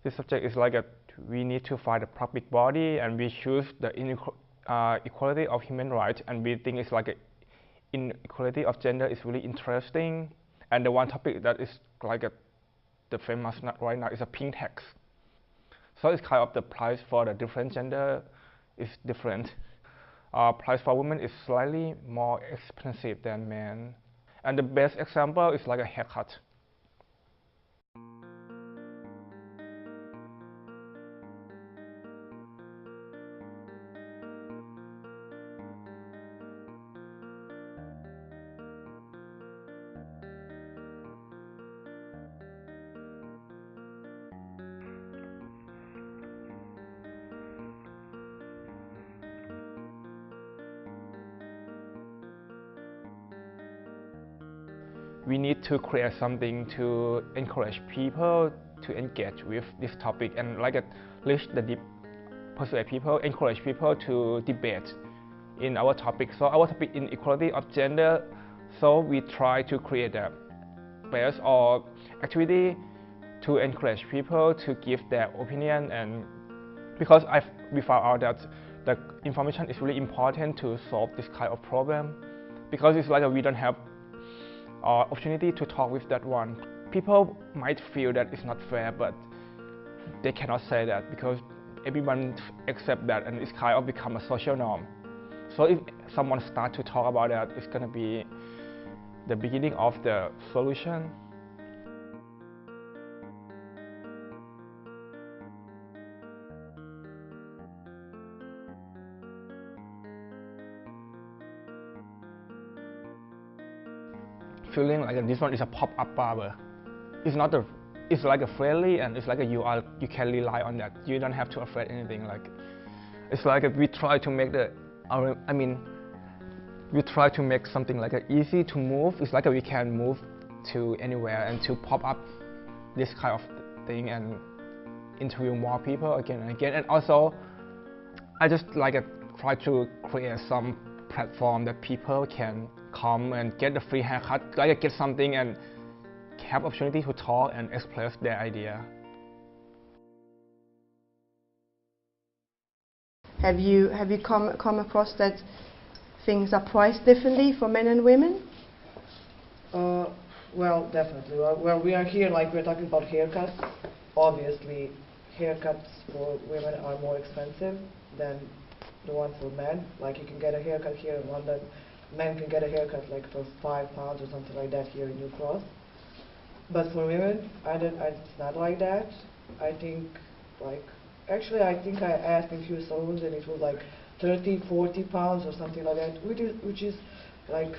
This subject is like we need to find a public body, and we choose the equality of human rights, and we think it's like inequality of gender is really interesting. And the one topic that is like the famous right now is a pink tax. So it's kind of the price for the different gender is different. Price for women is slightly more expensive than men. And the best example is like a haircut. We need to create something to encourage people to engage with this topic and like reach the deep, persuade people, encourage people to debate in our topic. So our topic in equality of gender, so we try to create a space or activity to encourage people to give their opinion, and because we found out that the information is really important to solve this kind of problem, because it's like we don't have opportunity to talk with that one. People might feel that it's not fair, but they cannot say that because everyone accept that, and it's kind of become a social norm. So if someone start to talk about that, it's gonna be the beginning of the solution. Feeling like this one is a pop-up barber. It's not it's like a friendly, and it's like you can rely on that. You don't have to afraid anything. Like it's like we try to make we try to make something like easy to move. It's like we can move to anywhere and to pop up this kind of thing and interview more people again and again. And also, I just try to create some platform that people can come and get a free haircut, get something and have opportunity to talk and express their idea. Have you come across that things are priced differently for men and women? Well, definitely. Well, we are here, like we're talking about haircuts. Obviously, haircuts for women are more expensive than the one for men. Like you can get a haircut here in London, men can get a haircut like for £5 or something like that here in New Cross. But for women, it's not like that. I think actually I think I asked in a few salons and it was like £30–40 or something like that, which is like,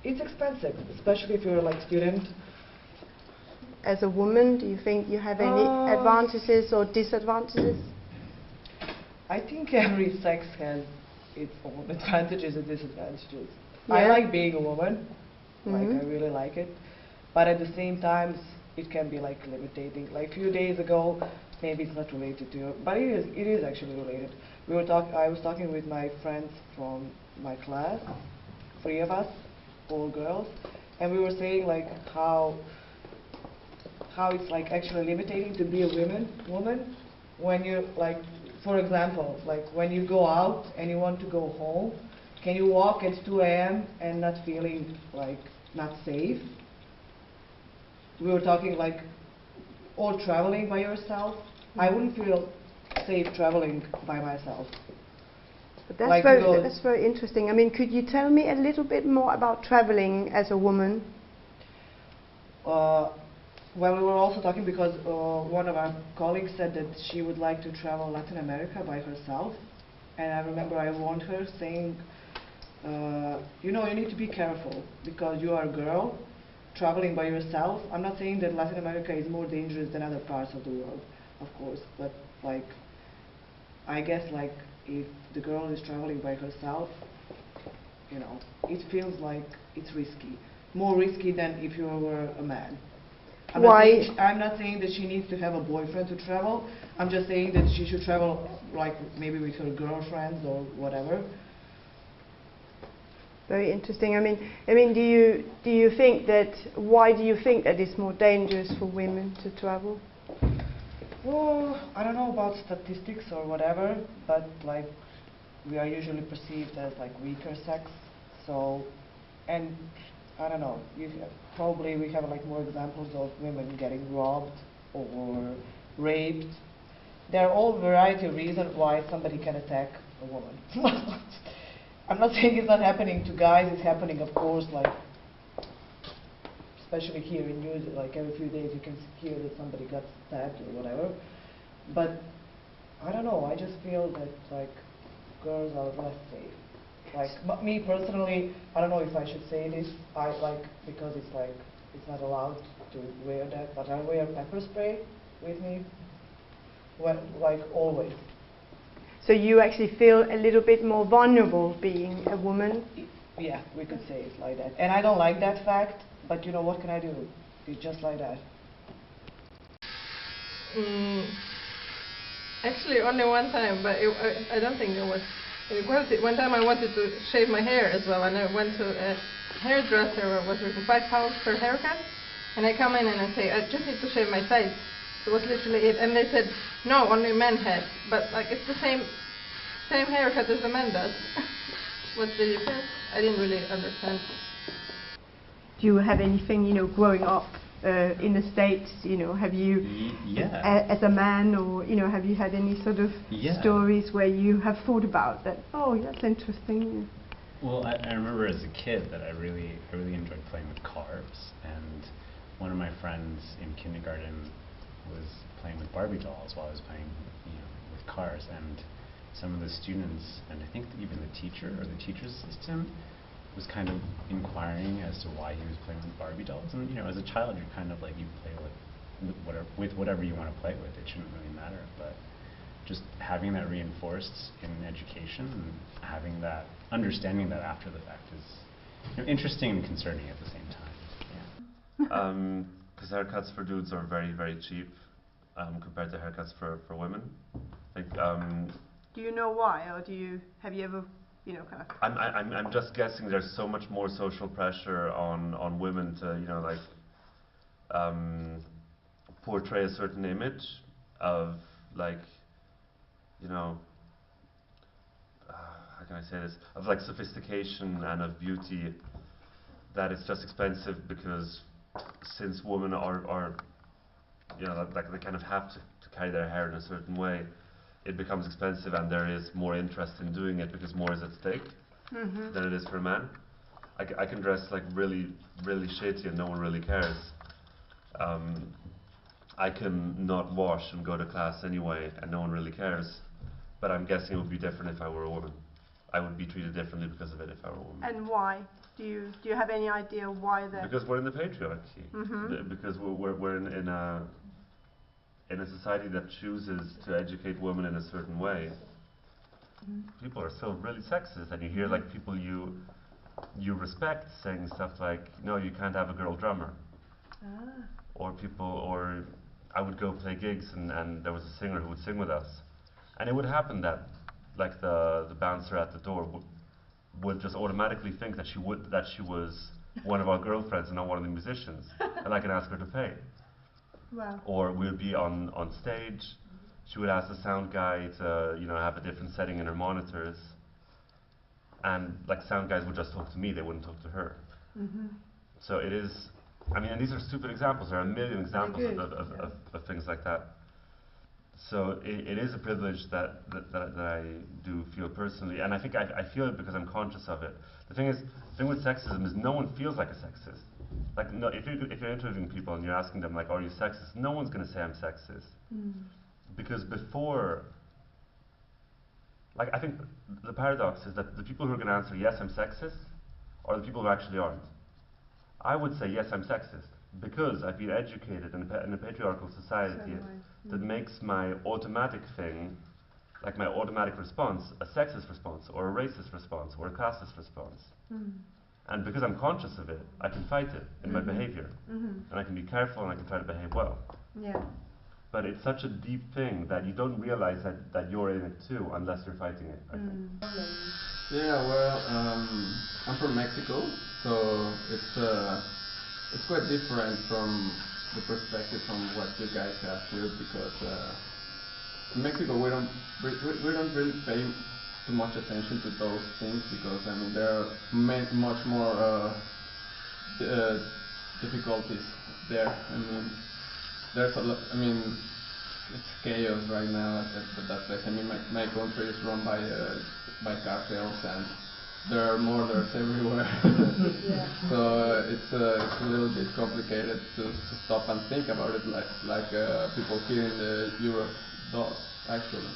it's expensive, especially if you're like student. As a woman, do you think you have any advantages or disadvantages? I think every sex has its own advantages and disadvantages. Yeah. I like being a woman, like I really like it, but at the same time it can be like limiting. Like a few days ago, maybe it's not related to you, but it is actually related. I was talking with my friends from my class, 3 of us, all girls, and we were saying like how it's like actually limiting to be a woman when you like, for example, like when you go out and you want to go home, can you walk at 2 a.m. and not feeling like not safe? We were talking like, or traveling by yourself. I wouldn't feel safe traveling by myself. But that's very interesting. I mean, could you tell me a little bit more about traveling as a woman? Well, we were also talking because one of our colleagues said that she would like to travel Latin America by herself. And I remember I warned her saying, you know, you need to be careful because you are a girl traveling by yourself. I'm not saying that Latin America is more dangerous than other parts of the world, of course, but like, I guess like if the girl is traveling by herself, you know, it feels like it's risky. More risky than if you were a man. Why? I'm not saying that she needs to have a boyfriend to travel. I'm just saying that she should travel like maybe with her girlfriends or whatever. Very interesting. I mean, do you think that? Why do you think that it's more dangerous for women to travel? Well, I don't know about statistics or whatever, but like we are usually perceived as like weaker sex. So, and I don't know. Probably we have like more examples of women getting robbed or raped. There are all variety of reasons why somebody can attack a woman. I'm not saying it's not happening to guys. It's happening, of course, like especially here in news, like every few days you can hear that somebody got stabbed or whatever. But I don't know, I just feel that like girls are less safe. Like me personally, I don't know if I should say this, because it's like, it's not allowed to wear that, but I wear pepper spray with me, like always. So you actually feel a little bit more vulnerable being a woman? Yeah, we could say it's like that. And I don't like that fact, but you know, what can I do? It's just like that. Actually, only one time, but I don't think it was worth it. One time I wanted to shave my hair as well, and I went to a hairdresser where it was written £5 per haircut, and I come in and I say, I just need to shave my sides. It was literally it, and they said, no, only men have, but like it's the same haircut as the man does. What's the difference? I didn't really understand. Do you have anything, you know, growing up in the States, you know, have you, as a man, or, you know, have you had any sort of stories where you have thought about that, oh, that's interesting? Well, I remember as a kid that I really enjoyed playing with cars, and one of my friends in kindergarten was playing with Barbie dolls while I was playing, you know, with cars, and some of the students, and I think even the teacher or the teacher's assistant, was kind of inquiring as to why he was playing with Barbie dolls. And you know, as a child, you're kind of like, you play with whatever you want to play with. It shouldn't really matter. But just having that reinforced in education, and having that understanding that after the fact is, you know, interesting and concerning at the same time. Yeah. Because haircuts for dudes are very, very cheap compared to haircuts for women. Like, do you know why, or have you ever? You know, kind of. I'm just guessing there's so much more social pressure on women to, you know, like portray a certain image of, like, you know, how can I say this, of like sophistication and of beauty, that it's just expensive, because since women are you know, like they kind of have to carry their hair in a certain way, it becomes expensive, and there is more interest in doing it because more is at stake than it is for a man. I can dress like really, really shitty and no one really cares. I can not wash and go to class anyway and no one really cares. But I'm guessing it would be different if I were a woman. I would be treated differently because of it if I were a woman. And why? Do you have any idea why that? Because we're in the patriarchy. Because we're in a society that chooses to educate women in a certain way. People are still really sexist, and you hear like people you respect saying stuff like, no, you can't have a girl drummer. Or I would go play gigs, and there was a singer who would sing with us, and it would happen that like the bouncer at the door would just automatically think that she was one of our girlfriends and not one of the musicians, and I can ask her to pay. Wow. Or we would be on stage, she would ask the sound guy to, you know, have a different setting in her monitors, and like sound guys would just talk to me, they wouldn't talk to her. So it is, I mean, and these are stupid examples, there are a million examples of things like that. So it is a privilege that I do feel personally, and I think I feel it because I'm conscious of it. The thing with sexism is no one feels like a sexist. Like, no, if you're interviewing people and you're asking them, like, are you sexist? No one's going to say I'm sexist. Because before, like, I think the paradox is that the people who are going to answer, yes, I'm sexist, are the people who actually aren't. I would say, yes, I'm sexist, because I've been educated in a patriarchal society that makes my automatic thing, like my automatic response, a sexist response, or a racist response, or a classist response. And because I'm conscious of it, I can fight it in my behavior. And I can be careful and I can try to behave well. Yeah. But it's such a deep thing that you don't realize that you're in it too unless you're fighting it, I think. Yeah, well, I'm from Mexico, so it's quite different from the perspective from what you guys have here, because in Mexico we don't really pay too much attention to those things, because I mean there are much more difficulties there. I mean there's a lot. I mean it's chaos right now at that place. I mean my country is run by cartels, and there are murders everywhere. So it's a little bit complicated to stop and think about it like people here in Europe does actually.